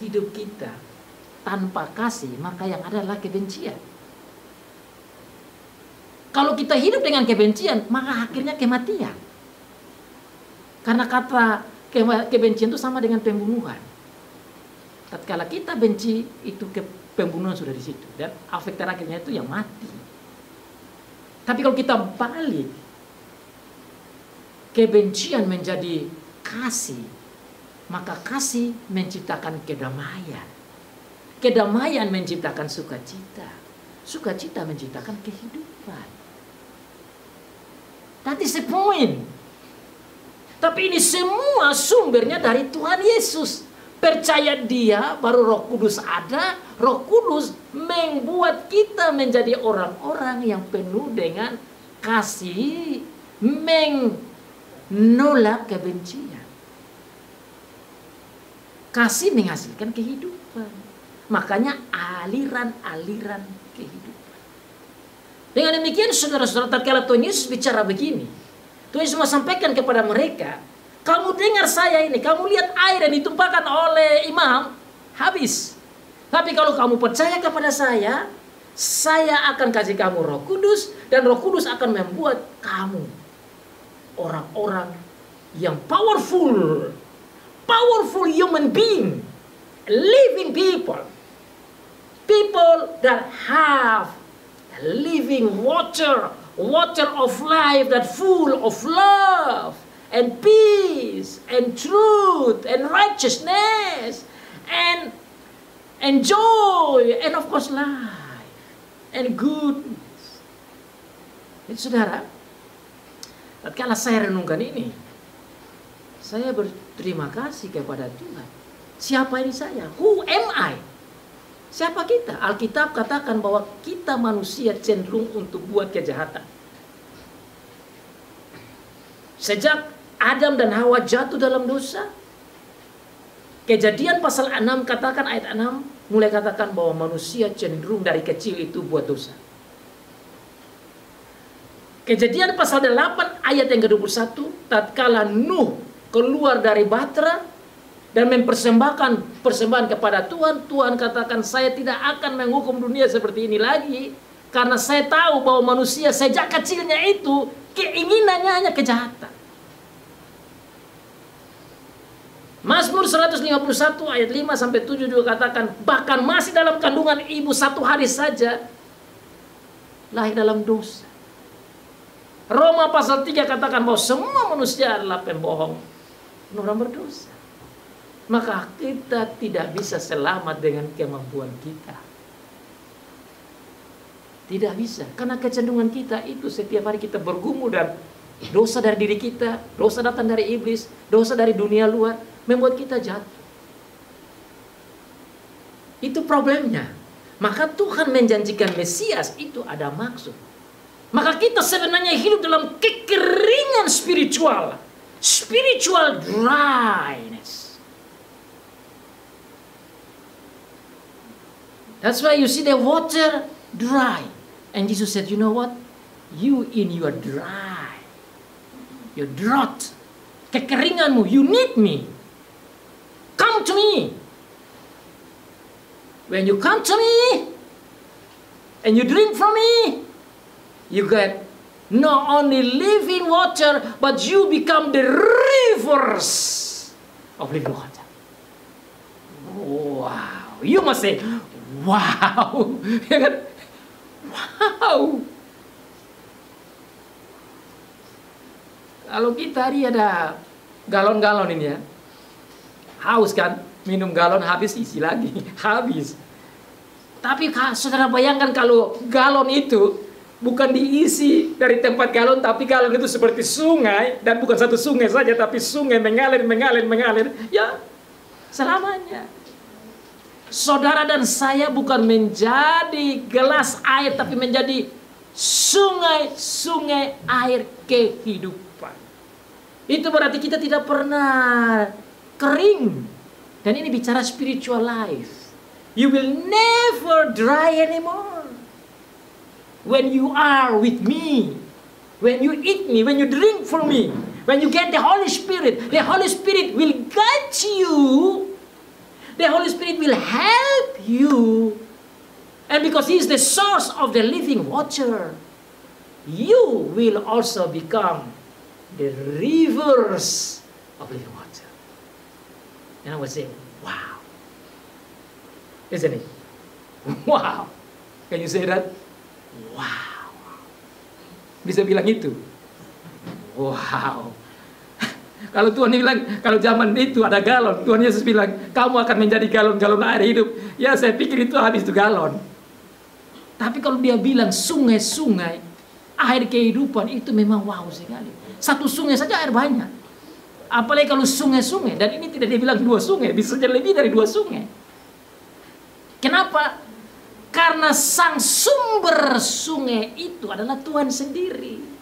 hidup kita tanpa kasih, maka yang ada adalah kebencian. Kalau kita hidup dengan kebencian, maka akhirnya kematian. Karena kata kebencian itu sama dengan pembunuhan. Tatkala kita benci, itu pembunuhan sudah di situ, dan efek terakhirnya itu yang mati. Tapi kalau kita balik, kebencian menjadi kasih, maka kasih menciptakan kedamaian. Kedamaian menciptakan sukacita. Sukacita menciptakan kehidupan. That is the point. Tapi ini semua sumbernya dari Tuhan Yesus. Percaya dia, baru Roh Kudus ada. Roh Kudus membuat kita menjadi orang-orang yang penuh dengan kasih, menolak kebencian. Kasih menghasilkan kehidupan. Makanya aliran-aliran kehidupan. Dengan demikian, saudara-saudara, tatkala Tuhan Yesus bicara begini, Tuhan Yesus mau sampaikan kepada mereka, kamu dengar saya ini, kamu lihat air yang ditumpahkan oleh imam, habis. Tapi kalau kamu percaya kepada saya akan kasih kamu Roh Kudus, dan Roh Kudus akan membuat kamu orang-orang yang powerful human being, living people that have living water of life, that full of love and peace and truth and righteousness and joy and of course life and goodness. Jadi saudara, tatkala saya renungkan ini, saya berterima kasih kepada Tuhan. Siapa ini saya? Who am I? Siapa kita? Alkitab katakan bahwa kita manusia cenderung untuk buat kejahatan. Sejak Adam dan Hawa jatuh dalam dosa, Kejadian pasal 6 katakan, ayat 6 mulai katakan bahwa manusia cenderung dari kecil itu buat dosa. Kejadian pasal 8 ayat yang ke-21, tatkala Nuh keluar dari Bahtera dan mempersembahkan persembahan kepada Tuhan, Tuhan katakan, saya tidak akan menghukum dunia seperti ini lagi, karena saya tahu bahwa manusia sejak kecilnya itu keinginannya hanya kejahatan. Mazmur 151 ayat 5 sampai 7 juga katakan, bahkan masih dalam kandungan ibu 1 hari saja lahir dalam dosa. Roma pasal 3 katakan bahwa semua manusia adalah pembohong, orang berdosa. Maka kita tidak bisa selamat dengan kemampuan kita. Tidak bisa, karena kecenderungan kita itu setiap hari kita bergumul dan dosa dari diri kita, dosa datang dari iblis, dosa dari dunia luar, membuat kita jatuh. Itu problemnya. Maka Tuhan menjanjikan Mesias itu ada maksud. Maka kita sebenarnya hidup dalam kekeringan spiritual. Spiritual dryness. That's why you see the water dry. And Jesus said, you know what? You in your dry, your drought, kekeringanmu, you need me. Come to me. When you come to me and you drink from me, you get not only living water, but you become the rivers of living water. Wow. You must say, wow. Wow. Kalau kita hari ada galon-galon ini ya, haus kan, minum galon habis isi lagi, habis. Tapi saudara bayangkan kalau galon itu bukan diisi dari tempat galon, tapi galon itu seperti sungai, dan bukan satu sungai saja, tapi sungai mengalir, ya selamanya. Saudara dan saya bukan menjadi gelas air, tapi menjadi sungai-sungai air kehidupan. Itu berarti kita tidak pernah kering. Dan ini bicara spiritual life. You will never dry anymore. When you are with me, when you eat me, when you drink from me, when you get the Holy Spirit will guide you. The Holy Spirit will help you. And because He is the source of the living water, you will also become the rivers of living water. And I would say, wow. Isn't it? Wow. Can you say that? Wow. Bisa bilang itu? Wow. Kalau Tuhan bilang, kalau zaman itu ada galon, Tuhan Yesus bilang, kamu akan menjadi galon-galon air hidup. Ya, saya pikir itu habis itu galon. Tapi kalau dia bilang sungai-sungai, air kehidupan, itu memang wow sekali. Satu sungai saja air banyak. Apalagi kalau sungai-sungai, dan ini tidak dibilang 2 sungai, bisa jadi lebih dari 2 sungai. Kenapa? Karena sang sumber sungai itu adalah Tuhan sendiri.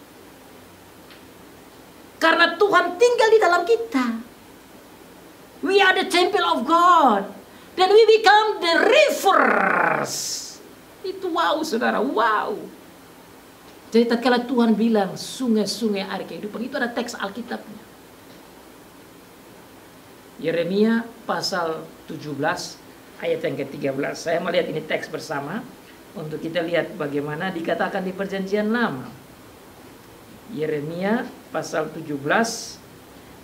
Karena Tuhan tinggal di dalam kita. We are the temple of God. Then we become the rivers. Itu wow, saudara, wow. Jadi tatkala Tuhan bilang sungai-sungai air kehidupan, itu ada teks Alkitabnya. Yeremia pasal 17 ayat yang ke-13. Saya melihat ini teks bersama untuk kita lihat bagaimana dikatakan di Perjanjian Lama. Yeremia pasal 17,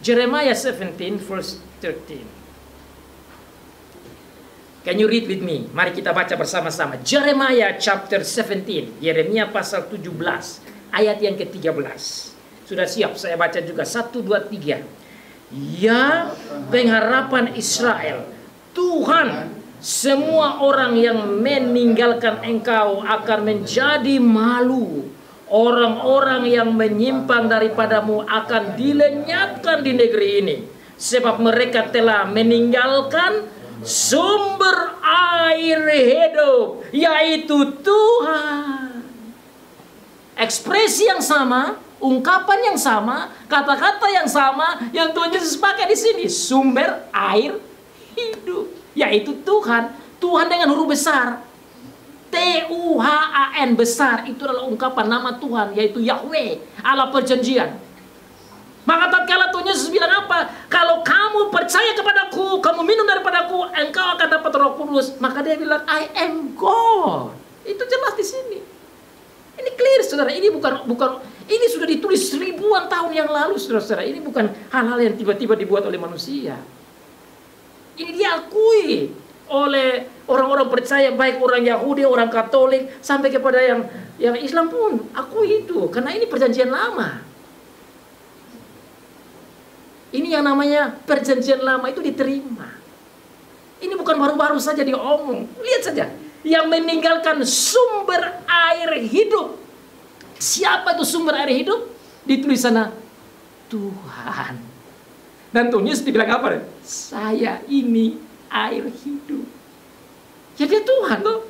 Jeremiah 17 verse 13. Can you read with me? Mari kita baca bersama-sama. Jeremiah chapter 17. Yeremia pasal 17 ayat yang ke-13. Sudah siap? Saya baca juga. 1, 2, 3. Ya pengharapan Israel, Tuhan, semua orang yang meninggalkan engkau akan menjadi malu. Orang-orang yang menyimpang daripadamu akan dilenyapkan di negeri ini. Sebab mereka telah meninggalkan sumber air hidup, yaitu Tuhan. Ekspresi yang sama, ungkapan yang sama, kata-kata yang sama yang Tuhan Yesus pakai di sini. Sumber air hidup, yaitu Tuhan. Tuhan dengan huruf besar. Tuhan besar, itu adalah ungkapan nama Tuhan, yaitu Yahweh, Allah perjanjian. Maka tatkala Tuhan Yesus bilang apa? Kalau kamu percaya kepadaku, kamu minum daripadaku, engkau akan dapat Roh Kudus. Maka dia bilang, I am God. Itu jelas di sini. Ini clear, saudara. Ini bukan ini sudah ditulis ribuan tahun yang lalu, saudara. Ini bukan hal-hal yang tiba-tiba dibuat oleh manusia. Ini diakui oleh orang-orang percaya, baik orang Yahudi, orang Katolik, sampai kepada yang Islam pun akui itu, karena ini Perjanjian Lama. Ini yang namanya Perjanjian Lama itu diterima. Ini bukan baru-baru saja diomong. Lihat saja, yang meninggalkan sumber air hidup. Siapa itu sumber air hidup? Ditulis sana, Tuhan. Dan Tuhan Yesus dibilang apa? Saya ini air hidup. Ya dia Tuhan tuh.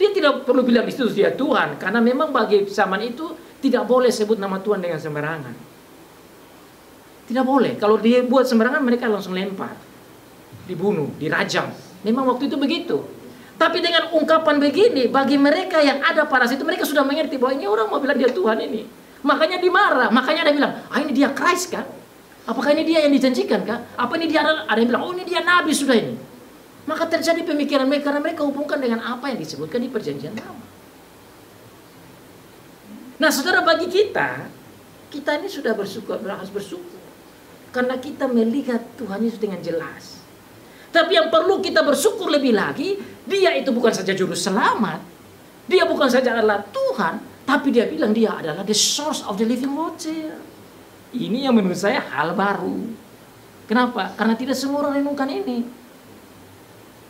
Dia tidak perlu bilang itu dia Tuhan, karena memang bagi zaman itu tidak boleh sebut nama Tuhan dengan sembarangan. Tidak boleh. Kalau dia buat sembarangan, mereka langsung lempar, dibunuh, dirajam. Memang waktu itu begitu. Tapi dengan ungkapan begini, bagi mereka yang ada pada situ, mereka sudah mengerti bahwa ini orang mau bilang dia Tuhan ini. Makanya dimarah. Makanya ada yang bilang, ini dia Christ kan? Apakah ini dia yang dijanjikan kah? Apa ini dia? Ada yang bilang, ini dia Nabi sudah ini. Maka terjadi pemikiran mereka, karena mereka hubungkan dengan apa yang disebutkan di Perjanjian Lama. Nah, saudara, bagi kita ini sudah harus bersyukur. Karena kita melihat Tuhan Yesus dengan jelas. Tapi yang perlu kita bersyukur lebih lagi, dia itu bukan saja juru selamat. Dia bukan saja adalah Tuhan, tapi dia bilang dia adalah the source of the living water. Ini yang menurut saya hal baru. Kenapa? Karena tidak semua orang renungkan ini.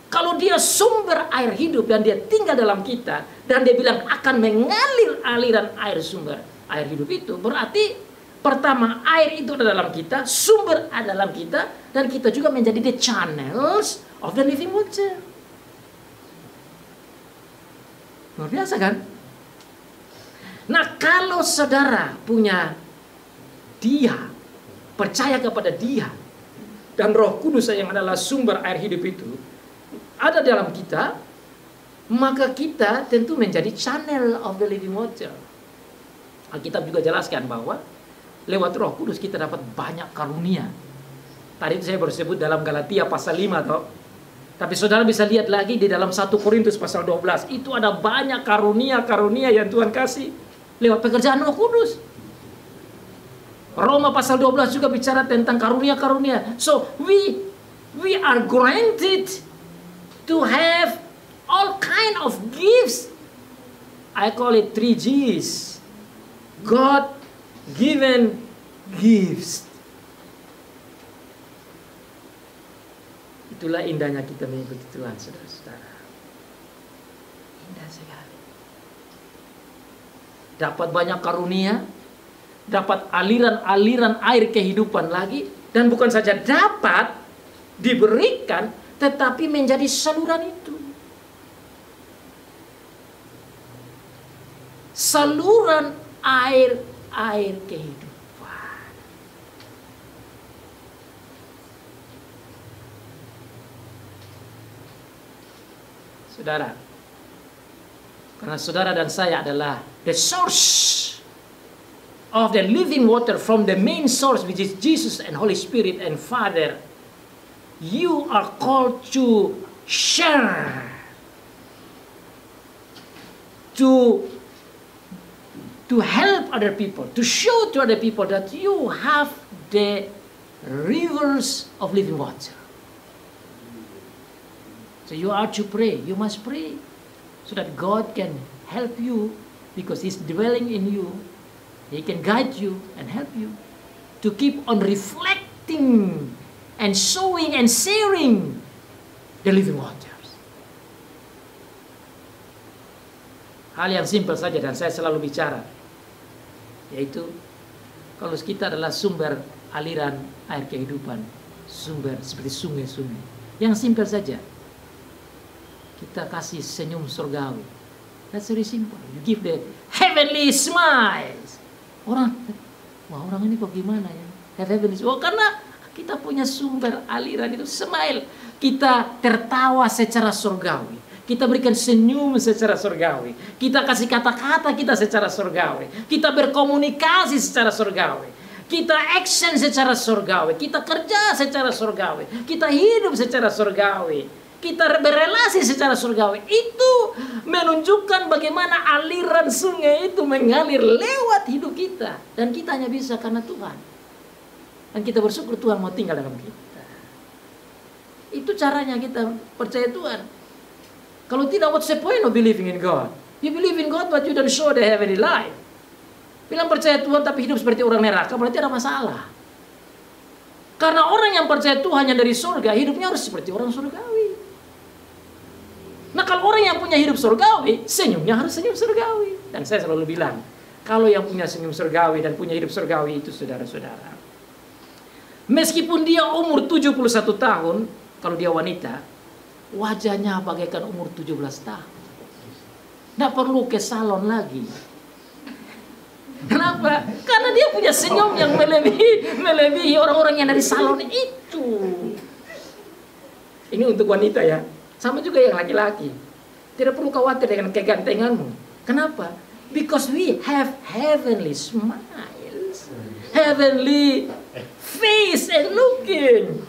Kalau dia sumber air hidup dan dia tinggal dalam kita, dan dia bilang akan mengalir aliran air sumber air hidup itu, berarti pertama, air itu ada dalam kita, sumber ada dalam kita, dan kita juga menjadi the channels of the living water. Luar biasa kan? Nah, kalau saudara punya dia, percaya kepada dia, dan Roh Kudus yang adalah sumber air hidup itu ada dalam kita, maka kita tentu menjadi channel of the living water. Alkitab juga jelaskan bahwa lewat Roh Kudus kita dapat banyak karunia. Tadi itu saya baru sebut dalam Galatia pasal 5 toh. Tapi saudara bisa lihat lagi di dalam 1 Korintus pasal 12. Itu ada banyak karunia-karunia yang Tuhan kasih lewat pekerjaan Roh Kudus. Roma pasal 12 juga bicara tentang karunia-karunia. So we are granted to have all kind of gifts. I call it 3 G's. God given gifts. Itulah indahnya kita mengikuti Tuhan, saudara-saudara. Indah sekali. Dapat banyak karunia, dapat aliran-aliran air kehidupan lagi, dan bukan saja dapat diberikan, tetapi menjadi saluran itu. Saluran air kehidupan. Saudara, karena saudara dan saya adalah the source of the living water from the main source, which is Jesus and Holy Spirit and Father, you are called to share, to help other people, to show to other people that you have the rivers of living water. So you are to pray. You must pray so that God can help you, because He's dwelling in you. He can guide you and help you to keep on reflecting and showing and sharing the living waters. Hal yang simpel saja dan saya selalu bicara, yaitu kalau kita adalah sumber aliran air kehidupan, sumber seperti sungai-sungai, yang simpel saja. Kita kasih senyum surgawi. That's very simple. You give the heavenly smiles. Orang, wah orang ini kok gimana ya? Have heavenly smiles. Oh, karena kita punya sumber aliran itu smile. Kita tertawa secara surgawi. Kita berikan senyum secara surgawi. Kita kasih kata-kata kita secara surgawi. Kita berkomunikasi secara surgawi. Kita action secara surgawi. Kita kerja secara surgawi. Kita hidup secara surgawi. Kita berrelasi secara surgawi. Itu menunjukkan bagaimana aliran sungai itu mengalir lewat hidup kita. Dan kita hanya bisa karena Tuhan. Dan kita bersyukur Tuhan mau tinggal dalam kita. Itu caranya kita percaya Tuhan. Kalau tidak, what's the point of believing in God? You believe in God but you don't show the heavenly life. Bilang percaya Tuhan tapi hidup seperti orang neraka, berarti ada masalah. Karena orang yang percaya Tuhan yang dari surga, hidupnya harus seperti orang surgawi. Nah, kalau orang yang punya hidup surgawi, senyumnya harus senyum surgawi. Dan saya selalu bilang, kalau yang punya senyum surgawi dan punya hidup surgawi itu saudara-saudara, meskipun dia umur 71 tahun, kalau dia wanita, wajahnya bagaikan umur 17 tahun. Nggak perlu ke salon lagi. Kenapa? Karena dia punya senyum yang melebihi orang-orang yang dari salon itu. Ini untuk wanita ya. Sama juga yang laki-laki. Tidak perlu khawatir dengan kegantenganmu. Kenapa? Because we have heavenly smiles, heavenly face and looking.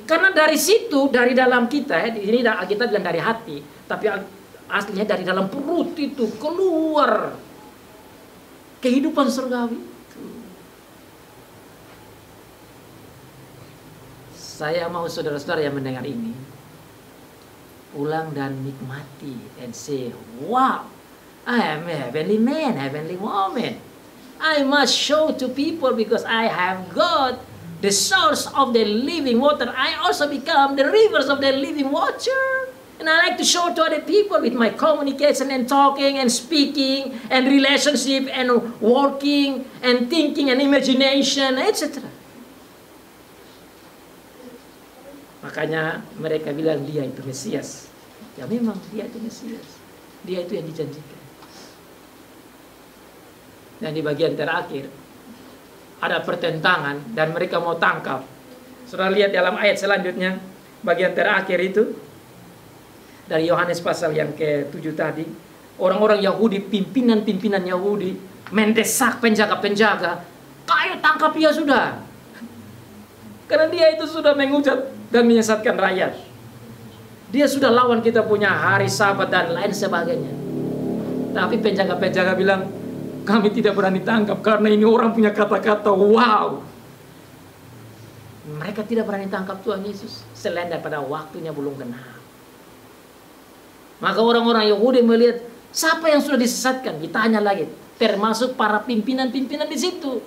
Karena dari situ, dari dalam kita, di sini kita bilang dari hati, tapi aslinya dari dalam perut itu keluar kehidupan surgawi. Saya mau saudara-saudara yang mendengar ini pulang dan nikmati and say, wow, I am a heavenly man, heavenly woman. I must show to people because I have God, the source of the living water. I also become the rivers of the living water. And I like to show to other people with my communication and talking and speaking and relationship and working and thinking and imagination, etc. Makanya mereka bilang dia itu Mesias. Ya memang dia itu Mesias. Dia itu yang dijanjikan. Dan di bagian terakhir ada pertentangan dan mereka mau tangkap. Saudara lihat dalam ayat selanjutnya, bagian terakhir itu dari Yohanes pasal yang ke-7 tadi, orang-orang Yahudi, pimpinan-pimpinan Yahudi mendesak penjaga-penjaga, "Kayo tangkap dia sudah." Karena dia itu sudah menghujat dan menyesatkan rakyat. Dia sudah lawan kita punya hari Sabat dan lain sebagainya. Tapi penjaga-penjaga bilang, "Kami tidak berani tangkap karena ini orang punya kata-kata wow." Mereka tidak berani tangkap Tuhan Yesus selain daripada waktunya belum genap. Maka orang-orang Yahudi melihat siapa yang sudah disesatkan, ditanya lagi, termasuk para pimpinan-pimpinan di situ.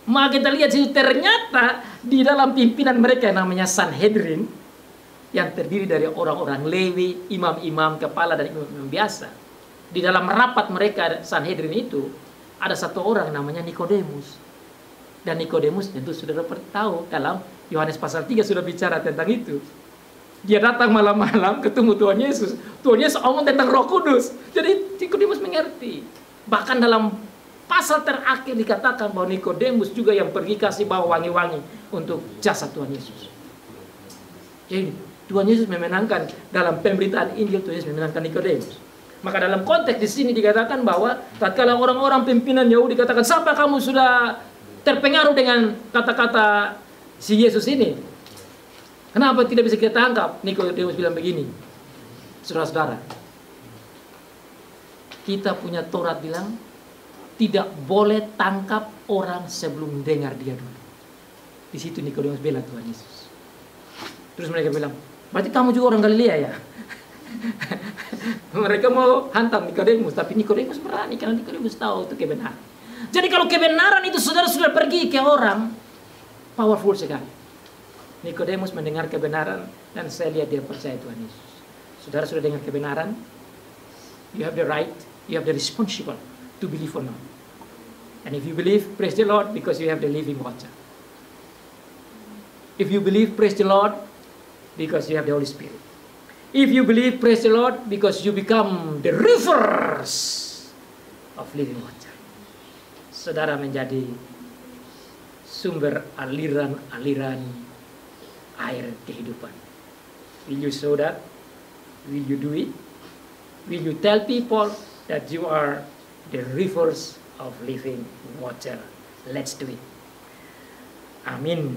Maka kita lihat situ ternyata di dalam pimpinan mereka yang namanya Sanhedrin, yang terdiri dari orang-orang Lewi, imam-imam kepala dan imam-imam biasa. Di dalam rapat mereka Sanhedrin itu ada satu orang namanya Nikodemus. Dan Nikodemus tentu sudah tahu, dalam Yohanes pasal 3 sudah bicara tentang itu. Dia datang malam-malam ketemu Tuhan Yesus. Tuhan Yesus omong tentang Roh Kudus. Jadi Nikodemus mengerti. Bahkan dalam pasal terakhir dikatakan bahwa Nikodemus juga yang pergi kasih bawa wangi-wangi untuk jasad Tuhan Yesus. Jadi Tuhan Yesus memenangkan dalam pemberitaan Injil, Tuhan Yesus memenangkan Nikodemus. Maka dalam konteks di sini dikatakan bahwa tatkala orang-orang pimpinan Yahudi dikatakan, "Sampai kamu sudah terpengaruh dengan kata-kata si Yesus ini? Kenapa tidak bisa kita tangkap?" Nikodemus bilang begini, saudara-saudara, kita punya Taurat bilang tidak boleh tangkap orang sebelum dengar dia dulu. Di situ Nikodemus bela Tuhan Yesus. Terus mereka bilang, "Berarti kamu juga orang Galilea ya?" Mereka mau hantam Nikodemus, tapi Nikodemus berani karena Nikodemus tahu itu kebenaran. Jadi kalau kebenaran itu saudara sudah pergi ke orang, powerful sekali. Nikodemus mendengar kebenaran dan saya lihat dia percaya Tuhan Yesus. Saudara sudah dengar kebenaran, you have the right, you have the responsible to believe or not. And if you believe, praise the Lord, because you have the living water. If you believe, praise the Lord, because you have the Holy Spirit. If you believe, praise the Lord, because you become the rivers of living water. Saudara menjadi sumber aliran-aliran air kehidupan. Will you show that? Will you do it? Will you tell people that you are the rivers of living water? Let's do it. Amin.